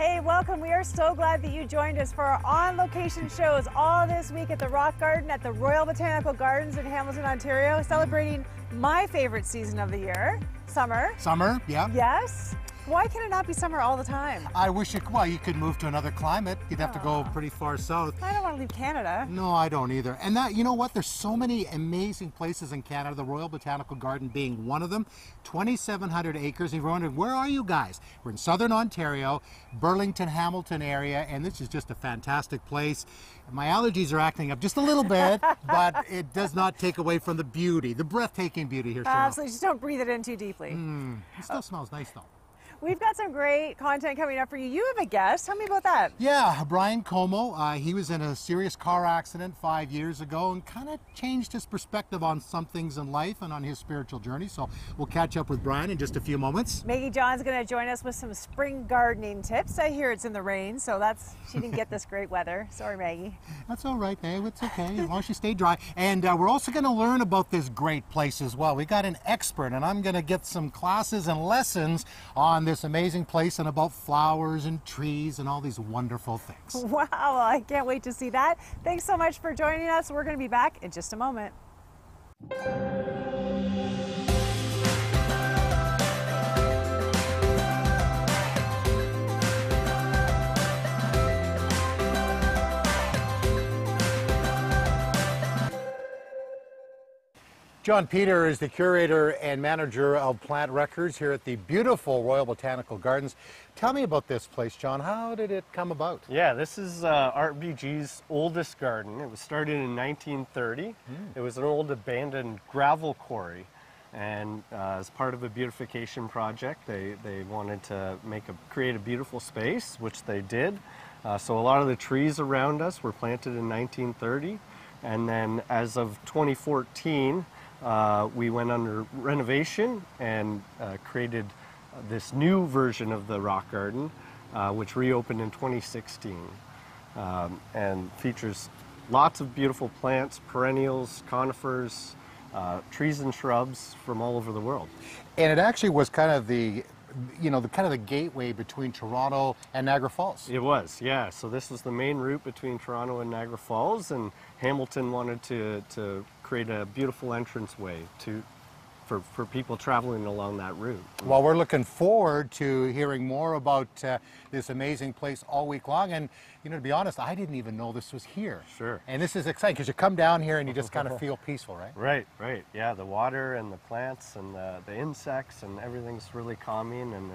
Hey, welcome. We are so glad that you joined us for our on-location shows all this week at the Rock Garden at the Royal Botanical Gardens in Hamilton, Ontario, celebrating my favorite season of the year, summer. Summer, yeah. Yes. Why can it not be summer all the time? I wish well, you could move to another climate. You'd have to go pretty far south. I don't want to leave Canada. No, I don't either. And that, you know what? There's so many amazing places in Canada, the Royal Botanical Garden being one of them. 2,700 acres. And you're wondering, where are you guys? We're in southern Ontario, Burlington, Hamilton area, and this is just a fantastic place. My allergies are acting up just a little bit, but it does not take away from the beauty, the breathtaking beauty here, Cheryl. Absolutely. Just don't breathe it in too deeply. It still smells nice, though. We've got some great content coming up for you. You have a guest. Tell me about that. Yeah, Brian Como. He was in a serious car accident 5 years ago and kind of changed his perspective on some things in life and on his spiritual journey. So we'll catch up with Brian in just a few moments. Maggie John's going to join us with some spring gardening tips. I hear it's in the rain, so she didn't get this great weather. Sorry, Maggie. That's all right, Dave. It's okay, as long as you stay dry. And we're also going to learn about this great place as well. We got an expert, and I'm going to get some classes and lessons on this amazing place and about flowers and trees and all these wonderful things. Wow, I can't wait to see that. Thanks so much for joining us. We're going to be back in just a moment. John Peter is the curator and manager of plant records here at the beautiful Royal Botanical Gardens. Tell me about this place, John. How did it come about? Yeah, this is RBG's oldest garden. It was started in 1930. It was an old abandoned gravel quarry. And as part of a beautification project, they wanted to create a beautiful space, which they did. So a lot of the trees around us were planted in 1930. And then as of 2014, we went under renovation and created this new version of the rock garden, which reopened in 2016 and features lots of beautiful plants, perennials, conifers, trees and shrubs from all over the world. And it actually was kind of the gateway between Toronto and Niagara Falls. It was, yeah. So this was the main route between Toronto and Niagara Falls, and Hamilton wanted to create a beautiful entranceway for people traveling along that route. Well, we're looking forward to hearing more about this amazing place all week long. And, you know, to be honest, I didn't even know this was here. Sure. And this is exciting because you come down here and you just kind of feel peaceful, right? Right. Yeah, the water and the plants and the insects and everything's really calming, and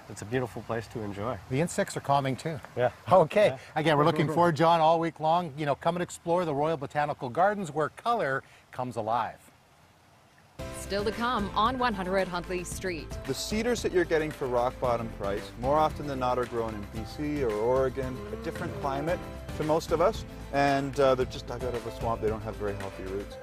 it's a beautiful place to enjoy. The insects are calming too. Yeah. Okay. Yeah. Again, we're looking forward, John, all week long. You know, come and explore the Royal Botanical Gardens where color comes alive. Still to come on 100 Huntley Street. The cedars that you're getting for rock bottom price, more often than not, are grown in BC or Oregon, a different climate to most of us, and they're just dug out of a swamp. They don't have very healthy roots.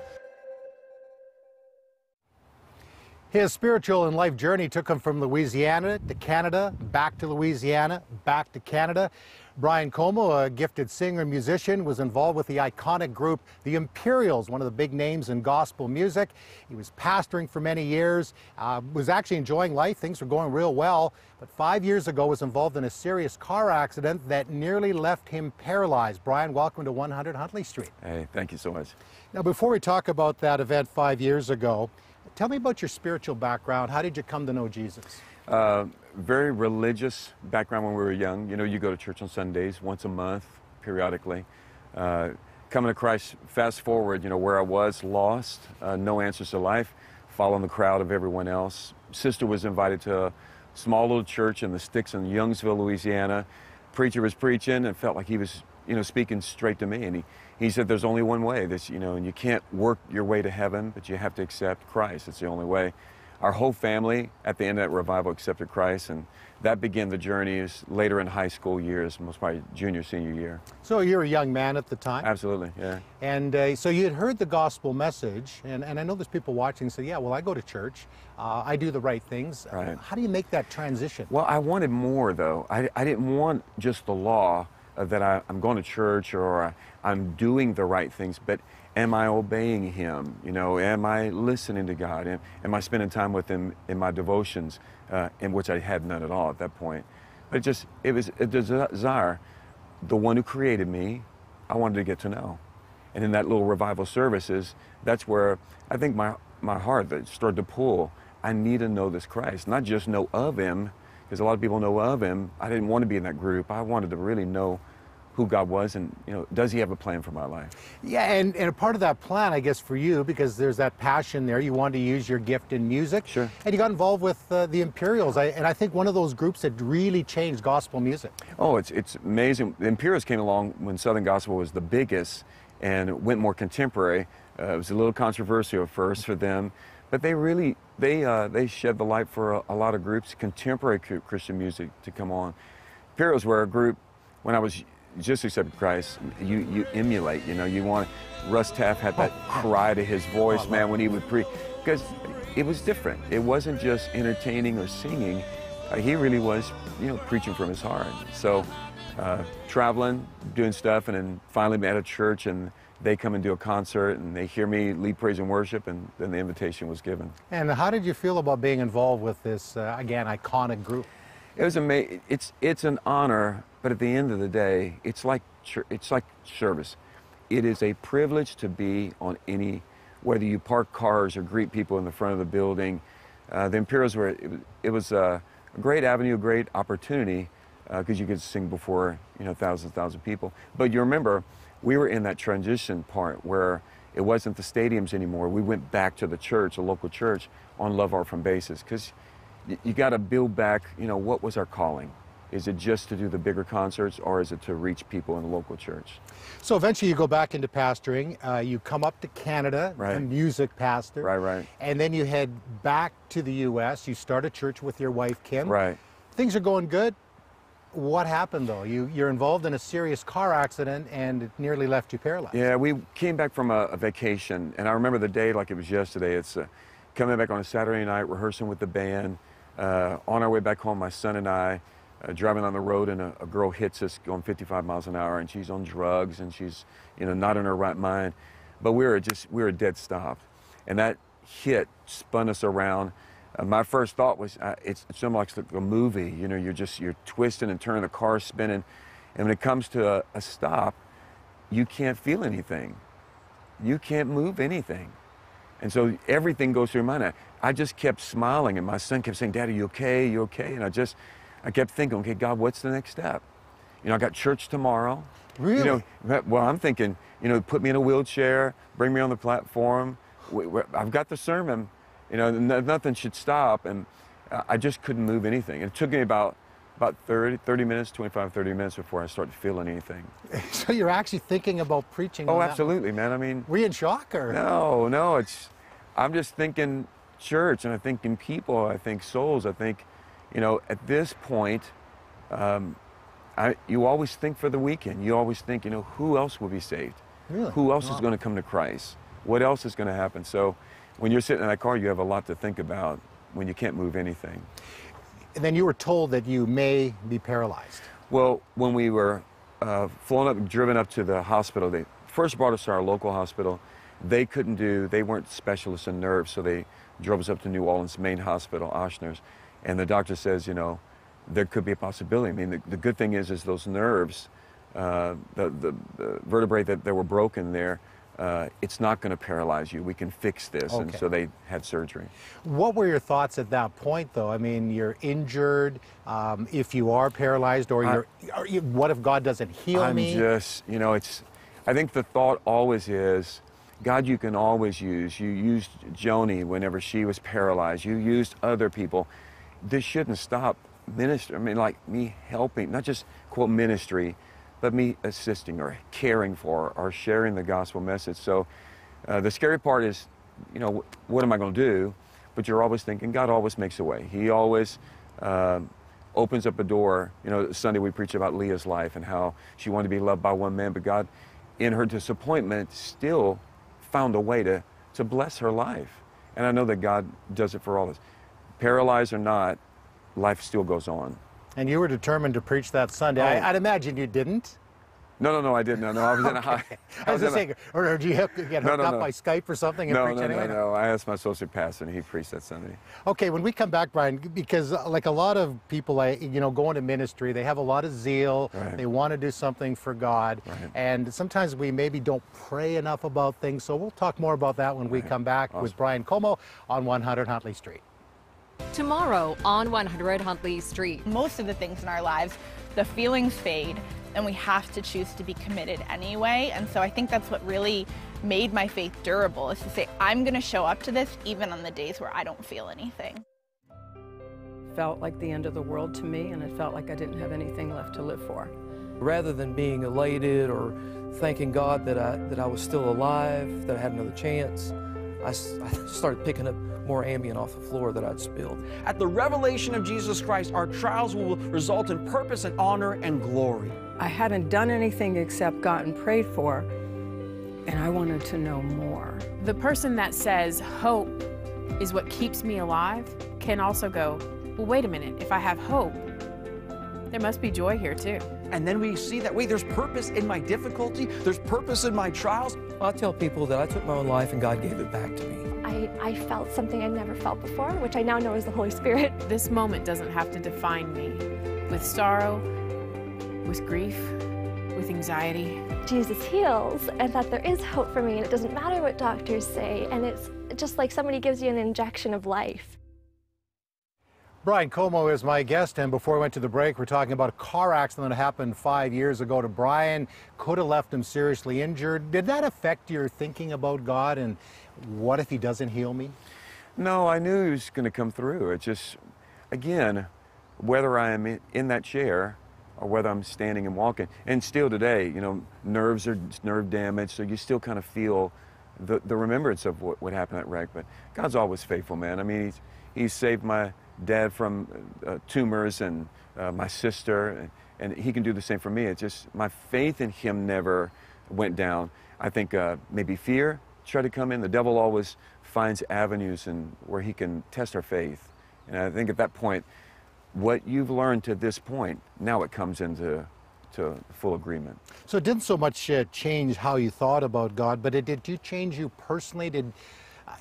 His spiritual and life journey took him from Louisiana to Canada, back to Louisiana, back to Canada. Brian Como, a gifted singer and musician, was involved with the iconic group The Imperials, one of the big names in gospel music. He was pastoring for many years, was actually enjoying life. Things were going real well, but 5 years ago was involved in a serious car accident that nearly left him paralyzed. Brian, welcome to 100 Huntley Street. Hey, thank you so much. Now, before we talk about that event 5 years ago, tell me about your spiritual background. How did you come to know Jesus? Very religious background when we were young. You know, you go to church on Sundays once a month, periodically. Coming to Christ, fast forward, you know, where I was lost, no answers to life, following the crowd of everyone else. Sister was invited to a small little church in the sticks in Youngsville, Louisiana. Preacher was preaching and felt like he was, you know, speaking straight to me. And he said, there's only one way, this, you know, and you can't work your way to heaven, but you have to accept Christ. It's the only way. Our whole family at the end of that revival accepted Christ, and that began the journey later in high school years, most probably junior, senior year. So you were a young man at the time? Absolutely, yeah. And so you had heard the gospel message, and I know there's people watching say, yeah, well, I go to church, I do the right things. Right. How do you make that transition? Well, I wanted more, though. I didn't want just the law that I'm going to church or I'm doing the right things, but am I obeying Him? You know, am I listening to God? Am I spending time with Him in my devotions, in which I had none at all at that point? But it was a desire. The one who created me, I wanted to get to know. And in that little revival services, that's where I think my heart that started to pull. I need to know this Christ, not just know of him, because a lot of people know of him. I didn't want to be in that group. I wanted to really know who God was and, does he have a plan for my life? Yeah, and a part of that plan, I guess, for you, because there's that passion there, you wanted to use your gift in music. Sure. And you got involved with the Imperials, and I think one of those groups that really changed gospel music. Oh, it's amazing. The Imperials came along when Southern Gospel was the biggest and went more contemporary. It was a little controversial at first for them, but they really, they shed the light for a lot of groups, contemporary Christian music to come on. Imperials were a group, when I was just accepted Christ, you emulate, you want, Russ Taff had that cry to his voice, man, when he would preach, because it was different. It wasn't just entertaining or singing. He really was, preaching from his heart. So traveling, doing stuff, and then finally at a church, and they come and do a concert, and they hear me lead praise and worship, and then the invitation was given. And how did you feel about being involved with this, again, iconic group? It was amazing. It's an honor, but at the end of the day, it's like service. It is a privilege to be on any, whether you park cars or greet people in the front of the building. The Imperials it was a great avenue, a great opportunity, because you could sing before thousands of people. But you remember, we were in that transition part where it wasn't the stadiums anymore. We went back to the church, a local church, on Love Art from Basis, because you got to build back, what was our calling? Is it just to do the bigger concerts, or is it to reach people in the local church? So eventually you go back into pastoring. You come up to Canada, right. A music pastor. Right. And then you head back to the U.S. You start a church with your wife, Kim. Right. Things are going good. What happened, though? You're involved in a serious car accident, and it nearly left you paralyzed. Yeah, we came back from a vacation, and I remember the day like it was yesterday. It's coming back on a Saturday night, rehearsing with the band. On our way back home, my son and I, driving on the road, and a girl hits us going 55 miles an hour, and she's on drugs, and she's not in her right mind. But we were dead stop, and that hit spun us around. My first thought was, it's almost like a movie. You're twisting and turning, the car spinning, and when it comes to a stop, you can't feel anything. You can't move anything. And so everything goes through your mind. I just kept smiling, and my son kept saying, "Dad, are you okay? You okay?" And I kept thinking, okay, God, what's the next step? I got church tomorrow. Really? Well, I'm thinking, put me in a wheelchair, bring me on the platform. I've got the sermon. Nothing should stop. And I just couldn't move anything. It took me about 30 minutes, 25, 30 minutes before I started feeling anything. So you're actually thinking about preaching? Oh, absolutely, man. I mean, were you in shock, or? No. I'm just thinking church, and I think in people, I think souls, I think, at this point, you always think for the weekend. You always think, who else will be saved? Really? Who else is going to come to Christ? What else is going to happen? So when you're sitting in that car, you have a lot to think about when you can't move anything. And then you were told that you may be paralyzed. Well, when we were driven up to the hospital, they first brought us to our local hospital. They weren't specialists in nerves, so they drove us up to New Orleans main hospital, Ochsner's, and the doctor says, there could be a possibility. I mean, the good thing is those nerves, the vertebrae that were broken there, it's not going to paralyze you. We can fix this. Okay. And so they had surgery. What were your thoughts at that point, though? I mean, you're injured. If you are paralyzed, or what if God doesn't heal me? I think the thought always is, God, you can always use. You used Joni whenever she was paralyzed. You used other people. This shouldn't stop ministry. I mean, like me helping, not just quote ministry, but me assisting or caring for or sharing the gospel message. So the scary part is, what am I going to do? But you're always thinking, God always makes a way. He always opens up a door. Sunday we preached about Leah's life and how she wanted to be loved by one man, but God, in her disappointment, still found a way to bless her life. And I know that God does it for all of us. Paralyzed or not, life still goes on. And you were determined to preach that Sunday. I'd imagine you didn't. No, I didn't. No, I was in a high. I was just saying, or do you get hooked up by Skype or something and preach anyway? No. I asked my associate pastor, and he preached that Sunday. Okay, when we come back, Brian, because like a lot of people, go into ministry, they have a lot of zeal. Right. They want to do something for God. Right. And sometimes we maybe don't pray enough about things. So we'll talk more about that when we come back with Brian Como on 100 Huntley Street. Tomorrow on 100 Huntley Street. Most of the things in our lives, the feelings fade, and we have to choose to be committed anyway. And so I think that's what really made my faith durable, is to say, I'm going to show up to this even on the days where I don't feel anything. Felt like the end of the world to me, and it felt like I didn't have anything left to live for. Rather than being elated or thanking God that I was still alive, that I had another chance, I started picking up more Ambien off the floor that I'd spilled. At the revelation of Jesus Christ, our trials will result in purpose and honor and glory. I hadn't done anything except gotten prayed for, and I wanted to know more. The person that says hope is what keeps me alive can also go, well, wait a minute, if I have hope, there must be joy here too. And then we see that, wait, there's purpose in my difficulty, there's purpose in my trials. I tell people that I took my own life and God gave it back to me. I felt something I'd never felt before, which I now know is the Holy Spirit. This moment doesn't have to define me. With sorrow, with grief, with anxiety. Jesus heals, and that there is hope for me, and it doesn't matter what doctors say, and it's just like somebody gives you an injection of life. Brian Como is my guest, and before we went to the break, we're talking about a car accident that happened 5 years ago to Brian. Could have left him seriously injured. Did that affect your thinking about God, and what if he doesn't heal me? No, I knew he was going to come through. It just, again, whether I am in that chair or whether I'm standing and walking, and still today, nerves are nerve damage, so you still kind of feel the remembrance of what happened at wreck. But God's always faithful, man. I mean, he's saved my dad from tumors, and my sister, and he can do the same for me. It's just my faith in him never went down. I think maybe fear tried to come in. The devil always finds avenues where he can test our faith. And I think at that point, what you've learned to this point, now it comes into full agreement. So it didn't so much change how you thought about God, but did you change you personally? Did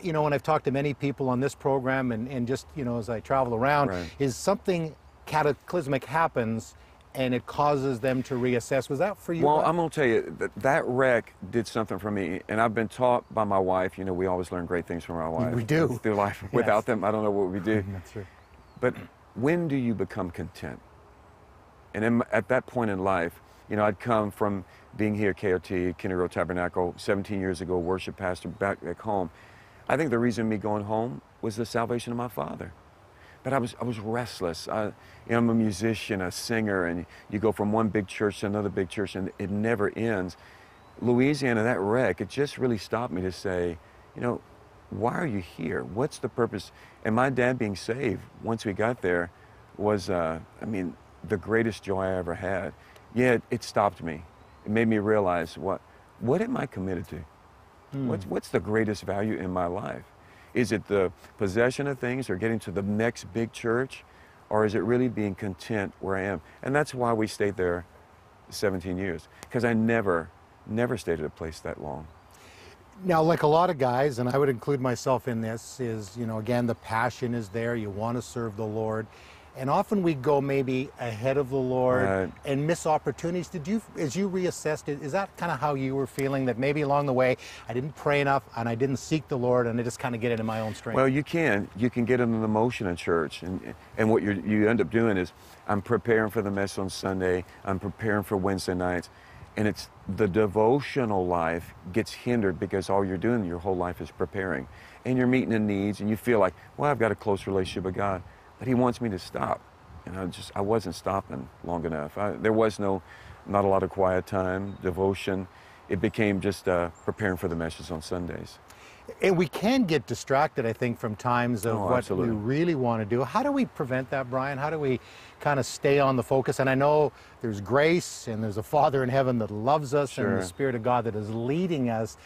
when I've talked to many people on this program and just, as I travel around, is something cataclysmic happens and it causes them to reassess. Was that for you? Well, I'm going to tell you, that wreck did something for me. And I've been taught by my wife, we always learn great things from our wife. We do. Through life. Yes. Without them, I don't know what we do. That's true. But when do you become content? And at that point in life, I'd come from being here at KOT, Kinney Road Tabernacle, 17 years ago, worship pastor, back home. I think the reason me going home was the salvation of my father. But I was restless. I'm a musician, a singer, and you go from one big church to another big church, and it never ends. Louisiana, that wreck, it just really stopped me to say, why are you here? What's the purpose? And my dad being saved, once we got there, was, the greatest joy I ever had. Yeah, it stopped me. It made me realize, what am I committed to? What's the greatest value in my life? Is it the possession of things or getting to the next big church? Or is it really being content where I am? And that's why we stayed there 17 years. Because I never stayed at a place that long. Now, like a lot of guys, and I would include myself in this, is, again, the passion is there. You want to serve the Lord. And often we go maybe ahead of the Lord and miss opportunities. Did you, as you reassessed it, is that kind of how you were feeling, that maybe along the way I didn't pray enough and I didn't seek the Lord and I just kind of get into my own strength? Well, you can get into the motion in church, and what you end up doing is, I'm preparing for the mess on Sunday, I'm preparing for Wednesday nights, and it's the devotional life gets hindered because all you're doing your whole life is preparing, and you're meeting the needs, and you feel like, well, I've got a close relationship with God. But he wants me to stop, and I wasn't stopping long enough. There was not a lot of quiet time, devotion. It became just preparing for the message on Sundays. And we can get distracted, I think, from times of what we really want to do. How do we prevent that, Brian? How do we kind of stay on the focus? And I know there's grace, and there's a Father in heaven that loves us, and the Spirit of God that is leading us,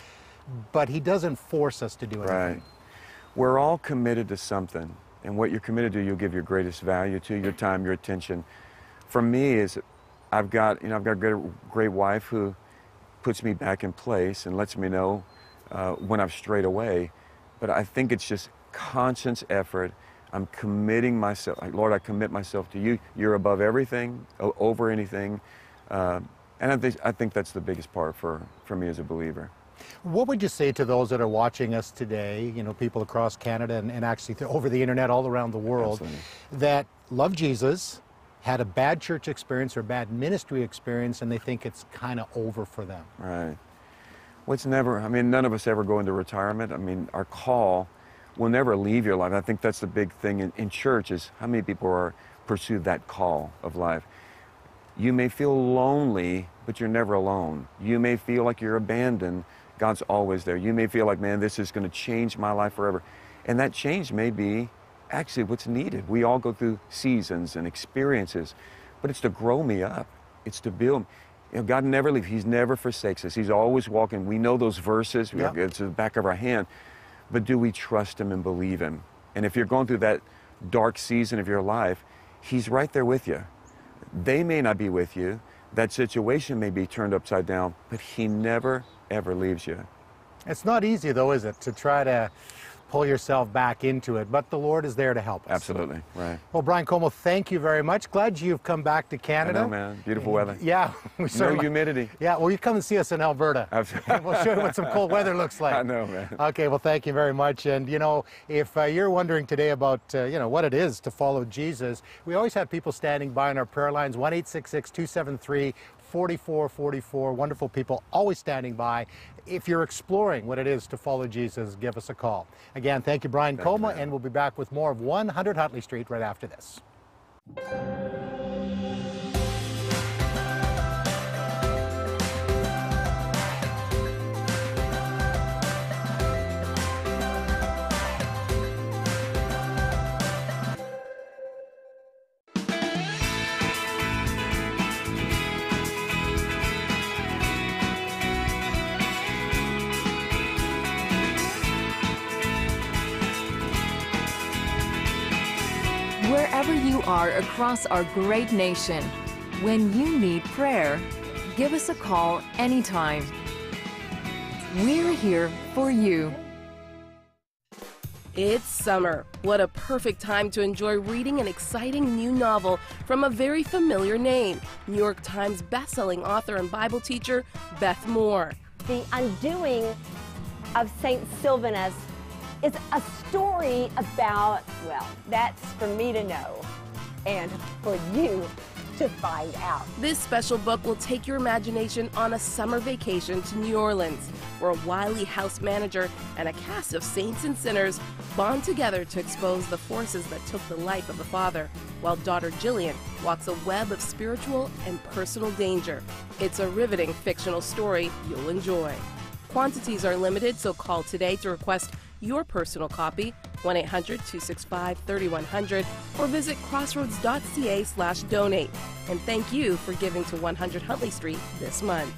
but he doesn't force us to do anything. Right. We're all committed to something. And what you're committed to, you'll give your greatest value to, your time, your attention. For me, is I've got a great wife who puts me back in place and lets me know when I've strayed away. But I think it's just conscious effort. I'm committing myself. Lord, I commit myself to you. You're above everything, over anything. And I think that's the biggest part for me as a believer. What would you say to those that are watching us today, people across Canada and actually over the internet all around the world, Absolutely. that love Jesus, had a bad church experience or bad ministry experience, and they think it's kind of over for them? Right. Well, it's never, none of us ever go into retirement. Our call will never leave your life. I think that's the big thing in church is how many people pursue that call of life. You may feel lonely, but you're never alone. You may feel like you're abandoned. God's always there. You may feel like, man, this is going to change my life forever. And that change may be actually what's needed. We all go through seasons and experiences, but it's to grow me up. It's to build. God never leaves. He never forsakes us. He's always walking. We know those verses. Yep. It's in the back of our hand. But do we trust him and believe him? And if you're going through that dark season of your life, he's right there with you. They may not be with you. That situation may be turned upside down, but he never, ever leaves you. It's not easy, though, is it, to try to pull yourself back into it, but the Lord is there to help us. Absolutely, right. Well, Brian Como, thank you very much. Glad you've come back to Canada. I know, man. Beautiful weather. Yeah. No humidity. Yeah, well, you come and see us in Alberta. Absolutely. And we'll show you what some cold weather looks like. I know, man. Okay, well, thank you very much. And, if you're wondering today about, what it is to follow Jesus, we always have people standing by on our prayer lines, 1-866-273-4444. Wonderful people always standing by. If you're exploring what it is to follow Jesus, give us a call. Again, thank you, Brian Como, and we'll be back with more of 100 Huntley Street right after this. Wherever you are across our great nation, when you need prayer, give us a call anytime. We're here for you. It's summer. What a perfect time to enjoy reading an exciting new novel from a very familiar name, New York Times bestselling author and Bible teacher Beth Moore. The Undoing of St. Sylvanus is a story about, well, that's for me to know and for you to find out. This special book will take your imagination on a summer vacation to New Orleans, where a wily house manager and a cast of saints and sinners bond together to expose the forces that took the life of the father, while daughter Jillian walks a web of spiritual and personal danger. It's a riveting fictional story you'll enjoy. Quantities are limited, so call today to request your personal copy, 1-800-265-3100, or visit crossroads.ca/donate. And thank you for giving to 100 Huntley Street this month.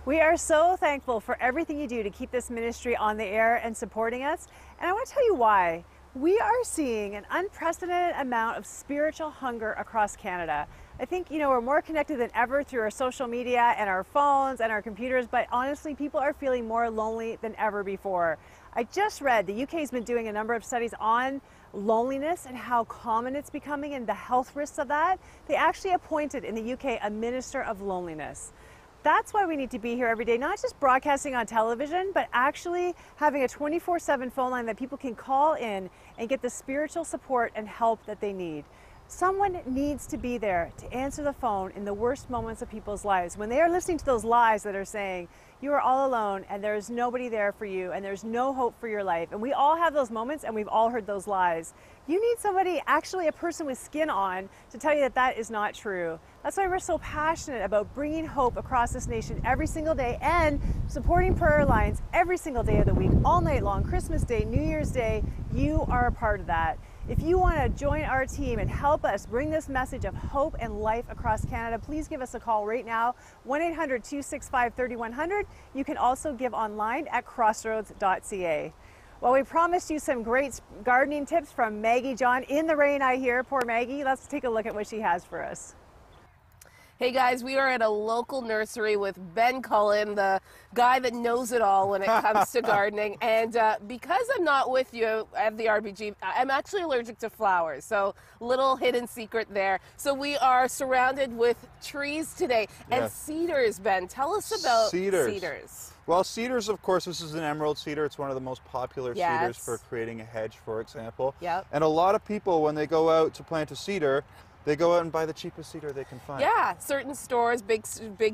We are so thankful for everything you do to keep this ministry on the air and supporting us. And I want to tell you why. We are seeing an unprecedented amount of spiritual hunger across Canada. I think, we're more connected than ever through our social media and our phones and our computers, but honestly, people are feeling more lonely than ever before. I just read the UK's been doing a number of studies on loneliness and how common it's becoming and the health risks of that. They actually appointed in the UK a minister of loneliness. That's why we need to be here every day, not just broadcasting on television, but actually having a 24/7 phone line that people can call in and get the spiritual support and help that they need. Someone needs to be there to answer the phone in the worst moments of people's lives. When they are listening to those lies that are saying, you are all alone and there is nobody there for you and there's no hope for your life. And we all have those moments and we've all heard those lies. You need somebody, actually a person with skin on, to tell you that that is not true. That's why we're so passionate about bringing hope across this nation every single day and supporting prayer lines every single day of the week, all night long, Christmas Day, New Year's Day. You are a part of that. If you want to join our team and help us bring this message of hope and life across Canada, please give us a call right now, 1-800-265-3100. You can also give online at crossroads.ca. Well, we promised you some great gardening tips from Maggie John. In the rain, I hear. Poor Maggie. Let's take a look at what she has for us. Hey guys, we are at a local nursery with Ben Cullen, the guy that knows it all when it comes to gardening. And because I'm not with you at the RBG, I'm actually allergic to flowers. So little hidden secret there. So we are surrounded with trees today. And cedars, Ben. Tell us about cedars. Well, cedars, of course, this is an emerald cedar. It's one of the most popular cedars for creating a hedge, for example. Yep. And a lot of people, when they go out to plant a cedar, they go out and buy the cheapest cedar they can find. Yeah, certain stores, big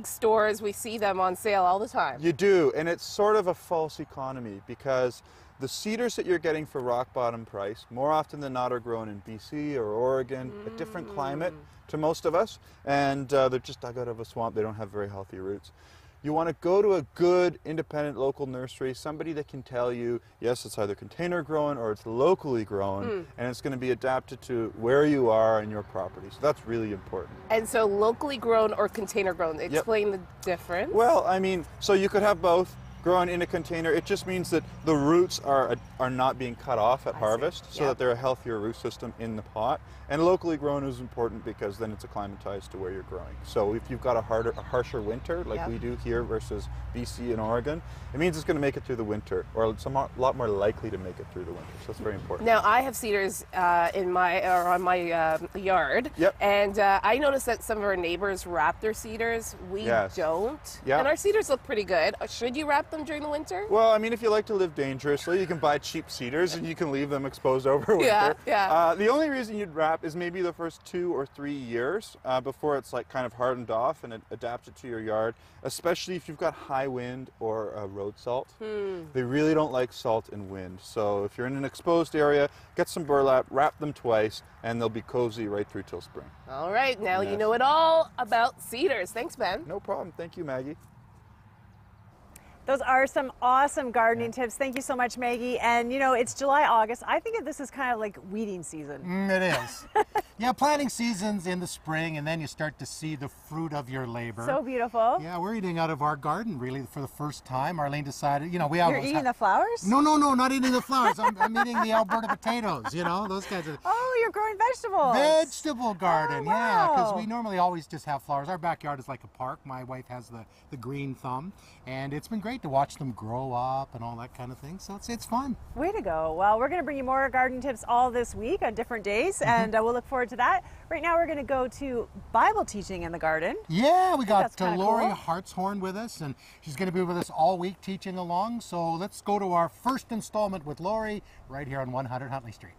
stores, we see them on sale all the time. You do, and it's sort of a false economy because the cedars that you're getting for rock bottom price, more often than not, are grown in BC or Oregon, a different climate to most of us, and they're just dug out of a swamp. They don't have very healthy roots. You want to go to a good, independent local nursery, somebody that can tell you, yes, it's either container grown or it's locally grown, and it's going to be adapted to where you are and your property. So that's really important. And so locally grown or container grown, explain the difference. Well, I mean, so you could have both. Grown in a container, it just means that the roots are not being cut off at harvest, so that they're a healthier root system in the pot. And locally grown is important because then it's acclimatized to where you're growing. So if you've got a harsher winter, like we do here versus BC and Oregon, it means it's going to make it through the winter, or it's a lot more likely to make it through the winter. So that's very important. Now I have cedars on my yard, and I noticed that some of our neighbors wrap their cedars. We don't, and our cedars look pretty good. Should you wrap them during the winter? Well, I mean, if you like to live dangerously, you can buy cheap cedars and you can leave them exposed over winter. The only reason you'd wrap is maybe the first 2 or 3 years before it's like kind of hardened off and adapted to your yard, especially if you've got high wind or road salt. They really don't like salt and wind. So if you're in an exposed area, get some burlap, wrap them twice, and they'll be cozy right through till spring. All right, now you know it all about cedars. Thanks, Ben. No problem. Thank you, Maggie. Those are some awesome gardening tips. Thank you so much, Maggie. And you know, it's July, August. I think of this as kind of like weeding season. It is. Yeah, planting season's in the spring, and then you start to see the fruit of your labor. So beautiful. Yeah, we're eating out of our garden really for the first time. Arlene decided, you know, we always You're eating the flowers? No, not eating the flowers. I'm eating the Alberta potatoes, you know, those kinds of. Oh, you're growing vegetables. Vegetable garden, wow. Yeah, because we normally always just have flowers. Our backyard is like a park. My wife has the green thumb, and it's been great to watch them grow up and all that kind of thing. So it's fun. Way to go. Well, we're going to bring you more garden tips all this week on different days, and we'll look forward to that. Right now, we're going to go to Bible teaching in the garden. Yeah, we got Lori cool. Hartshorn with us, and she's going to be with us all week teaching along. So let's go to our first installment with Lori right here on 100 Huntley Street.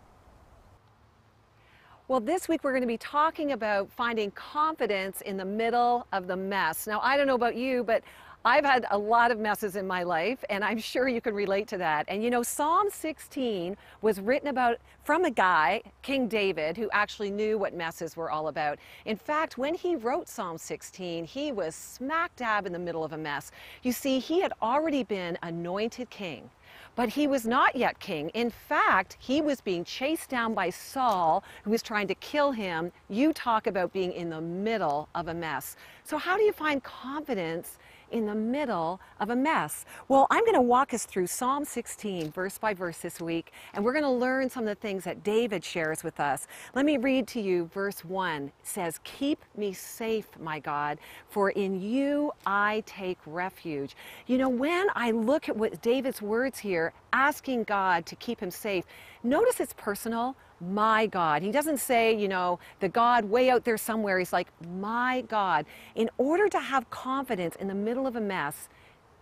Well, this week we're going to be talking about finding confidence in the middle of the mess. Now, I don't know about you, but I've had a lot of messes in my life, and I'm sure you can relate to that. And you know, Psalm 16 was written from a guy, King David, who actually knew what messes were all about. In fact, when he wrote Psalm 16, he was smack dab in the middle of a mess. You see, he had already been anointed king, but he was not yet king. In fact, he was being chased down by Saul, who was trying to kill him. You talk about being in the middle of a mess. So how do you find confidence in the middle of a mess? Well, I'm going to walk us through Psalm 16 verse by verse this week, and we're going to learn some of the things that David shares with us. Let me read to you verse 1. It says, "Keep me safe, my God, for in you I take refuge." You know, when I look at what David's words here, asking God to keep him safe, notice it's personal. My God. He doesn't say, you know, the God way out there somewhere. He's like, my God. In order to have confidence in the middle of a mess,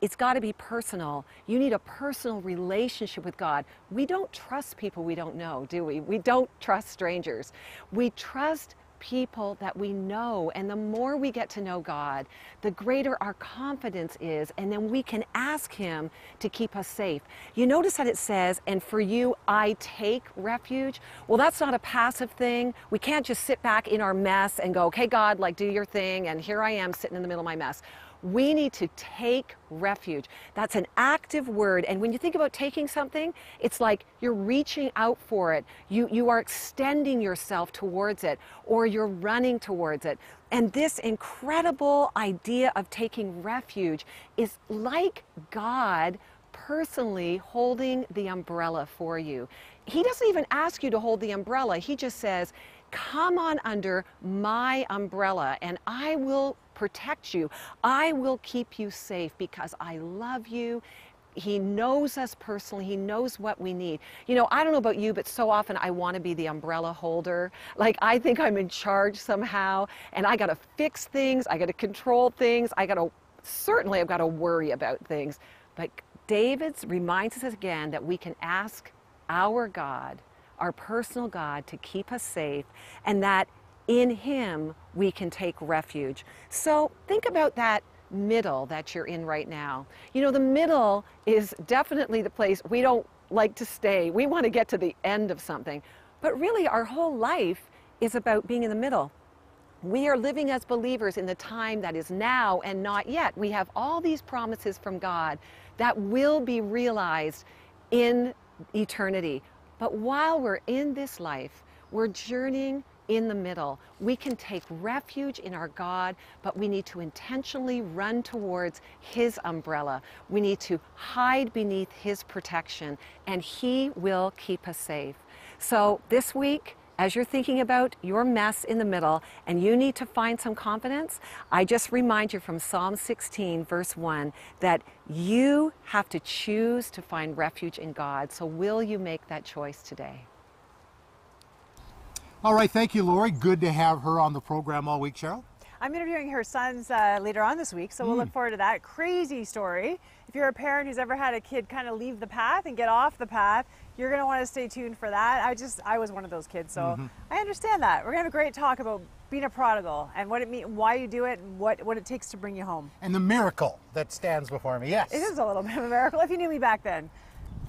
it's got to be personal. You need a personal relationship with God. We don't trust people we don't know, do we? We don't trust strangers. We trust people that we know, and the more we get to know God, the greater our confidence is, and then we can ask him to keep us safe. You notice that it says, "And for you I take refuge." Well, that's not a passive thing. We can't just sit back in our mess and go, okay, God, like, do your thing, and here I am sitting in the middle of my mess. We need to take refuge. That's an active word. And when you think about taking something, it's like you're reaching out for it. You are extending yourself towards it, or you're running towards it. And this incredible idea of taking refuge is like God personally holding the umbrella for you. He doesn't even ask you to hold the umbrella. He just says, come on under my umbrella and I will protect you. I will keep you safe because I love you. He knows us personally. He knows what we need. You know, I don't know about you, but so often I want to be the umbrella holder. Like, I think I'm in charge somehow, and I got to fix things. I got to control things. Certainly I've got to worry about things. But David reminds us again that we can ask our God, our personal God, to keep us safe, and that in him we can take refuge. So think about that middle that you're in right now. You know, the middle is definitely the place we don't like to stay. We want to get to the end of something. But really, our whole life is about being in the middle. We are living as believers in the time that is now and not yet. We have all these promises from God that will be realized in eternity. But while we're in this life, we're journeying in the middle. We can take refuge in our God, but we need to intentionally run towards his umbrella. We need to hide beneath his protection, and he will keep us safe. So this week, as you're thinking about your mess in the middle and you need to find some confidence, I just remind you from Psalm 16, verse 1, that you have to choose to find refuge in God. So will you make that choice today? All right, thank you, Lori. Good to have her on the program all week, Cheryl. I'm interviewing her sons later on this week, so we'll look forward to that. Crazy story. If you're a parent who's ever had a kid kind of leave the path and get off the path, you're going to want to stay tuned for that. I was one of those kids, so I understand that. We're going to have a great talk about being a prodigal and what it means, why you do it, and what it takes to bring you home. And the miracle that stands before me, yes. It is a little bit of a miracle if you knew me back then.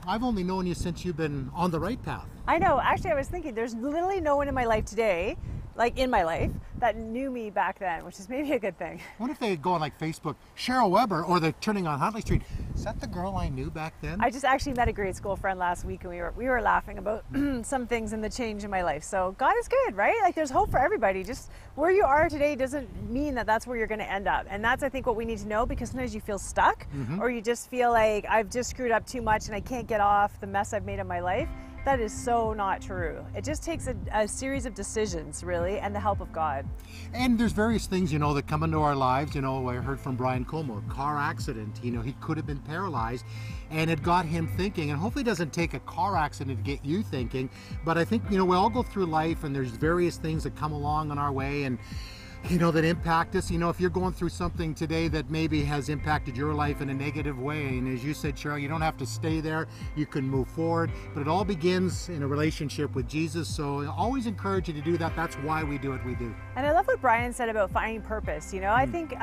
I've only known you since you've been on the right path. I know. Actually, I was thinking there's literally no one in my life today, like in my life, that knew me back then, which is maybe a good thing. What if they go on like Facebook, Cheryl Weber, or they're turning on Huntley Street? Is that the girl I knew back then? I just actually met a grade school friend last week, and we were laughing about some things and the change in my life. So God is good, right? Like, there's hope for everybody. Just where you are today doesn't mean that that's where you're going to end up. And that's, I think, what we need to know, because sometimes you feel stuck, or you just feel like I've just screwed up too much and I can't get off the mess I've made of my life. That is so not true. It just takes a series of decisions, really, and the help of God. And there's various things, you know, that come into our lives. You know, I heard from Brian Como, a car accident. You know, he could have been paralyzed, and it got him thinking. And hopefully it doesn't take a car accident to get you thinking. But I think, you know, we all go through life, and there's various things that come along on our way, and you know, that impact us. You know, if you're going through something today that maybe has impacted your life in a negative way, and as you said, Cheryl, you don't have to stay there, you can move forward, but it all begins in a relationship with Jesus. So I always encourage you to do that. That's why we do what we do. And I love what Brian said about finding purpose. You know, I think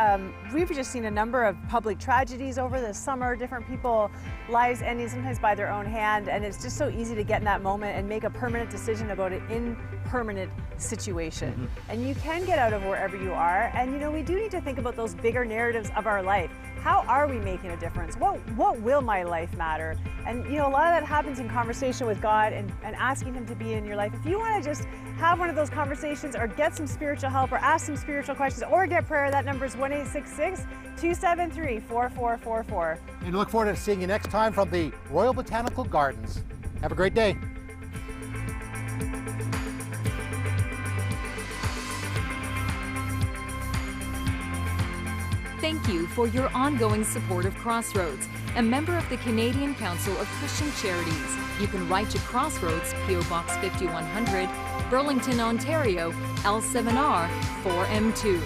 we've just seen a number of public tragedies over the summer, different people, lives ending sometimes by their own hand, and it's just so easy to get in that moment and make a permanent decision about an impermanent situation. And you can get out of wherever you are, and you know, we do need to think about those bigger narratives of our life. How are we making a difference? What will my life matter? And you know, a lot of that happens in conversation with God and asking him to be in your life. If you want to just have one of those conversations, or get some spiritual help, or ask some spiritual questions, or get prayer, that number is 1-866-273-4444. And look forward to seeing you next time from the Royal Botanical Gardens. Have a great day. Thank you for your ongoing support of Crossroads, a member of the Canadian Council of Christian Charities. You can write to Crossroads, P.O. Box 5100, Burlington, Ontario, L7R 4M2.